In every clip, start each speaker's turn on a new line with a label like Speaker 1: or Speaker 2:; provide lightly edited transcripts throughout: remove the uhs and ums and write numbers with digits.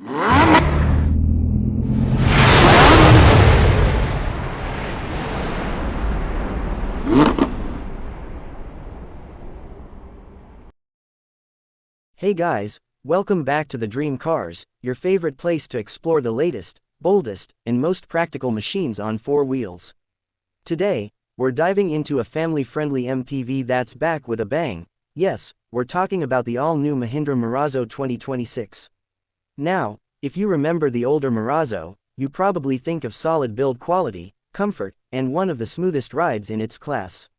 Speaker 1: Hey guys, welcome back to the Dream Cars, your favorite place to explore the latest, boldest, and most practical machines on four wheels. Today, we're diving into a family-friendly MPV that's back with a bang. Yes, we're talking about the all-new Mahindra Marazzo 2026. Now, if you remember the older Marazzo, you probably think of solid build quality, comfort, and one of the smoothest rides in its class.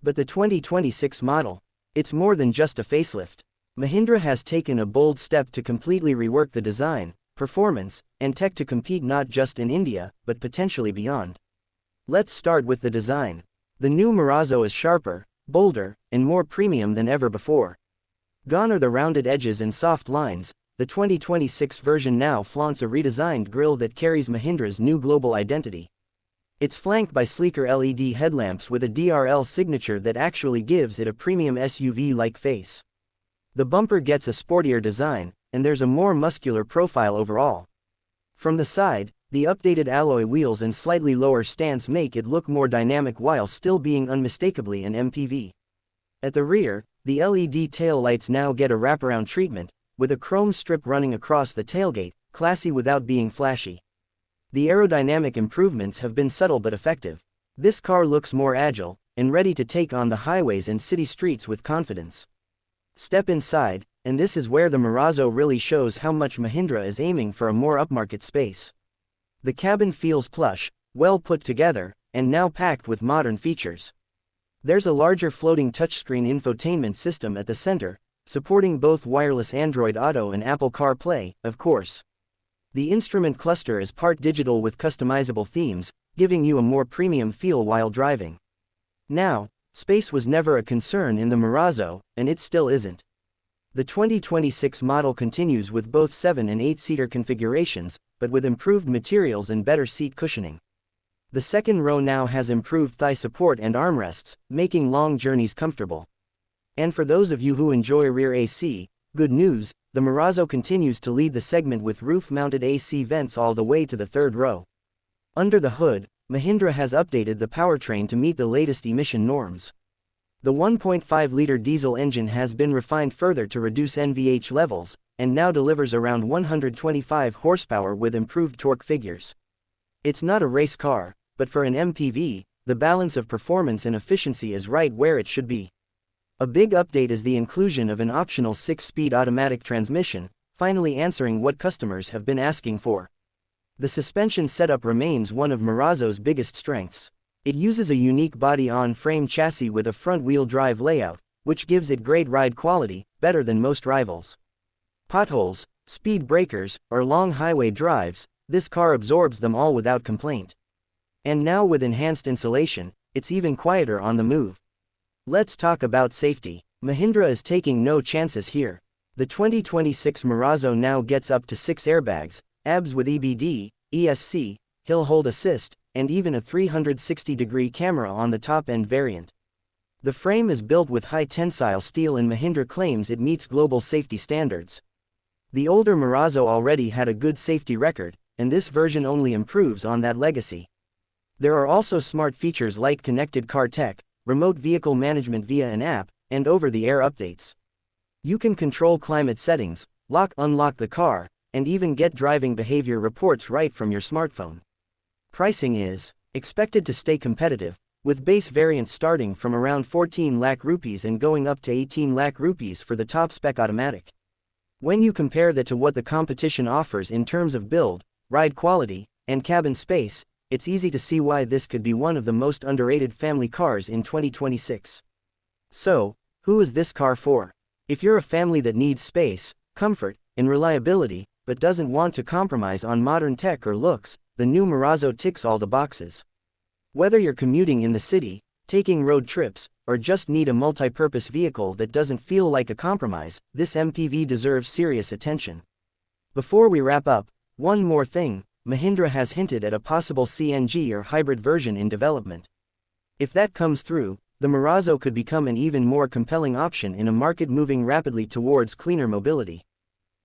Speaker 1: But the 2026 model, it's more than just a facelift. Mahindra has taken a bold step to completely rework the design, performance, and tech to compete not just in India, but potentially beyond. Let's start with the design. The new Marazzo is sharper, bolder, and more premium than ever before. Gone are the rounded edges and soft lines. The 2026 version now flaunts a redesigned grille that carries Mahindra's new global identity. It's flanked by sleeker LED headlamps with a DRL signature that actually gives it a premium SUV-like face. The bumper gets a sportier design, and there's a more muscular profile overall. From the side, the updated alloy wheels and slightly lower stance make it look more dynamic while still being unmistakably an MPV. At the rear, the LED tail lights now get a wraparound treatment, with a chrome strip running across the tailgate, classy without being flashy. The aerodynamic improvements have been subtle but effective. This car looks more agile, and ready to take on the highways and city streets with confidence. Step inside, and this is where the Marazzo really shows how much Mahindra is aiming for a more upmarket space. The cabin feels plush, well put together, and now packed with modern features. There's a larger floating touchscreen infotainment system at the center, supporting both wireless Android Auto and Apple CarPlay, of course. The instrument cluster is part digital with customizable themes, giving you a more premium feel while driving. Now, space was never a concern in the Marazzo, and it still isn't. The 2026 model continues with both 7- and 8-seater configurations, but with improved materials and better seat cushioning. The second row now has improved thigh support and armrests, making long journeys comfortable. And for those of you who enjoy rear AC, good news, the Marazzo continues to lead the segment with roof-mounted AC vents all the way to the third row. Under the hood, Mahindra has updated the powertrain to meet the latest emission norms. The 1.5-liter diesel engine has been refined further to reduce NVH levels, and now delivers around 125 horsepower with improved torque figures. It's not a race car, but for an MPV, the balance of performance and efficiency is right where it should be. A big update is the inclusion of an optional 6-speed automatic transmission, finally answering what customers have been asking for. The suspension setup remains one of Marazzo's biggest strengths. It uses a unique body-on-frame chassis with a front-wheel drive layout, which gives it great ride quality, better than most rivals. Potholes, speed breakers, or long highway drives, this car absorbs them all without complaint. And now with enhanced insulation, it's even quieter on the move. Let's talk about safety. Mahindra is taking no chances here. The 2026 Marazzo now gets up to 6 airbags, ABS with EBD, ESC, hill hold assist, and even a 360-degree camera on the top-end variant. The frame is built with high-tensile steel and Mahindra claims it meets global safety standards. The older Marazzo already had a good safety record, and this version only improves on that legacy. There are also smart features like connected car tech, remote vehicle management via an app, and over-the-air updates. You can control climate settings, lock-unlock the car, and even get driving behavior reports right from your smartphone. Pricing is expected to stay competitive, with base variants starting from around 14 lakh rupees and going up to 18 lakh rupees for the top-spec automatic. When you compare that to what the competition offers in terms of build, ride quality, and cabin space, it's easy to see why this could be one of the most underrated family cars in 2026. So, who is this car for? If you're a family that needs space, comfort, and reliability, but doesn't want to compromise on modern tech or looks, the new Marazzo ticks all the boxes. Whether you're commuting in the city, taking road trips, or just need a multi-purpose vehicle that doesn't feel like a compromise, this MPV deserves serious attention. Before we wrap up, one more thing, Mahindra has hinted at a possible CNG or hybrid version in development. If that comes through, the Marazzo could become an even more compelling option in a market moving rapidly towards cleaner mobility.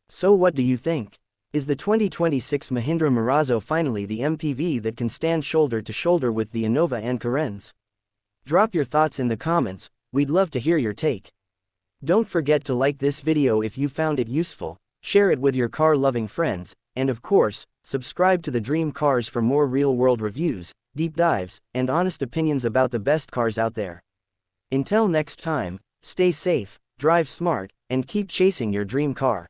Speaker 1: So what do you think? Is the 2026 Mahindra Marazzo finally the MPV that can stand shoulder to shoulder with the Innova and Carenz? Drop your thoughts in the comments, we'd love to hear your take. Don't forget to like this video if you found it useful, share it with your car-loving friends, and of course, subscribe to the Dream Cars for more real-world reviews, deep dives, and honest opinions about the best cars out there. Until next time, stay safe, drive smart, and keep chasing your dream car.